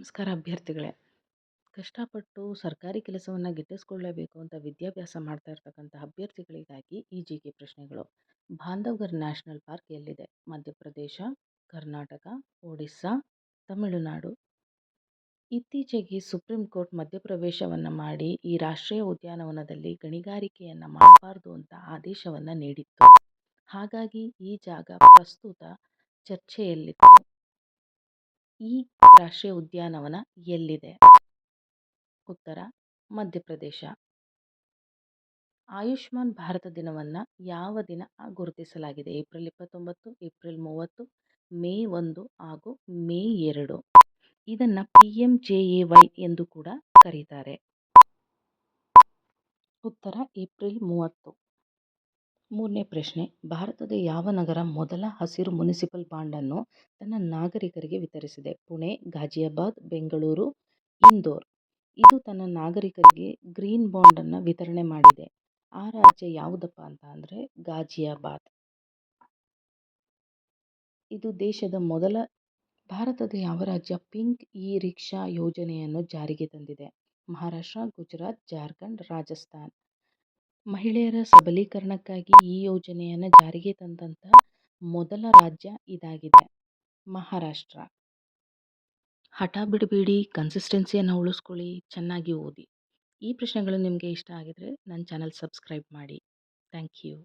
ನಮಸ್ಕಾರ ಅಭ್ಯರ್ಥಿಗಳೇ. ಕಷ್ಟಪಟ್ಟು ಸರ್ಕಾರಿ ಕೆಲಸವನ್ನು ಗಿಟ್ಟಿಸ್ಕೊಳ್ಳೇಬೇಕು ಅಂತ ವಿದ್ಯಾಭ್ಯಾಸ ಮಾಡ್ತಾ ಇರ್ತಕ್ಕಂಥ ಅಭ್ಯರ್ಥಿಗಳಿಗಾಗಿ ಈ ಜಿಕೆ ಪ್ರಶ್ನೆಗಳು. ಬಾಂಧವ್ಗರ್ ನ್ಯಾಷನಲ್ ಪಾರ್ಕ್ ಎಲ್ಲಿದೆ? ಮಧ್ಯಪ್ರದೇಶ, ಕರ್ನಾಟಕ, ಒಡಿಸ್ಸಾ, ತಮಿಳುನಾಡು. ಇತ್ತೀಚೆಗೆ ಸುಪ್ರೀಂ ಕೋರ್ಟ್ ಮಧ್ಯಪ್ರವೇಶವನ್ನು ಮಾಡಿ ಈ ರಾಷ್ಟ್ರೀಯ ಉದ್ಯಾನವನದಲ್ಲಿ ಗಣಿಗಾರಿಕೆಯನ್ನು ಮಾಡಬಾರ್ದು ಅಂತ ಆದೇಶವನ್ನು ನೀಡಿತ್ತು. ಹಾಗಾಗಿ ಈ ಜಾಗ ಪ್ರಸ್ತುತ ಚರ್ಚೆಯಲ್ಲಿತ್ತು. ಈ ರಾಷ್ಟ್ರೀಯ ಉದ್ಯಾನವನ ಎಲ್ಲಿದೆ? ಉತ್ತರ ಮಧ್ಯಪ್ರದೇಶ. ಆಯುಷ್ಮಾನ್ ಭಾರತ ದಿನವನ್ನು ಯಾವ ದಿನ ಗುರುತಿಸಲಾಗಿದೆ? ಏಪ್ರಿಲ್ 29, ಏಪ್ರಿಲ್ 30, ಮೇ 1 ಹಾಗೂ ಮೇ 2. ಇದನ್ನು PMJAY ಎಂದು ಕೂಡ ಕರೀತಾರೆ. ಉತ್ತರ ಏಪ್ರಿಲ್ 30. ಮೂರನೇ ಪ್ರಶ್ನೆ, ಭಾರತದ ಯಾವ ನಗರ ಮೊದಲ ಹಸಿರು ಮುನಿಸಿಪಲ್ ಬಾಂಡನ್ನು ತನ್ನ ನಾಗರಿಕರಿಗೆ ವಿತರಿಸಿದೆ? ಪುಣೆ, ಗಾಜಿಯಾಬಾದ್, ಬೆಂಗಳೂರು, ಇಂದೋರ್. ಇದು ತನ್ನ ನಾಗರಿಕರಿಗೆ ಗ್ರೀನ್ ಬಾಂಡನ್ನು ವಿತರಣೆ ಮಾಡಿದೆ. ಆ ರಾಜ್ಯ ಯಾವುದಪ್ಪ ಅಂತ ಅಂದರೆ ಗಾಜಿಯಾಬಾದ್. ಇದು ದೇಶದ ಮೊದಲ. ಭಾರತದ ಯಾವ ರಾಜ್ಯ ಪಿಂಕ್ ಇ-ರಿಕ್ಷಾ ಯೋಜನೆಯನ್ನು ಜಾರಿಗೆ ತಂದಿದೆ? ಮಹಾರಾಷ್ಟ್ರ, ಗುಜರಾತ್, ಜಾರ್ಖಂಡ್, ರಾಜಸ್ಥಾನ್. ಮಹಿಳೆಯರ ಸಬಲೀಕರಣಕ್ಕಾಗಿ ಈ ಯೋಜನೆಯನ್ನು ಜಾರಿಗೆ ತಂದಂಥ ಮೊದಲ ರಾಜ್ಯ ಇದಾಗಿದೆ, ಮಹಾರಾಷ್ಟ್ರ. ಹಠ ಬಿಡಬೇಡಿ, ಕನ್ಸಿಸ್ಟೆನ್ಸಿಯನ್ನು ಉಳಿಸ್ಕೊಳ್ಳಿ, ಚೆನ್ನಾಗಿ ಓದಿ. ಈ ಪ್ರಶ್ನೆಗಳು ನಿಮಗೆ ಇಷ್ಟ ಆಗಿದರೆ ನನ್ನ ಚಾನಲ್ ಸಬ್ಸ್ಕ್ರೈಬ್ ಮಾಡಿ. Thank you.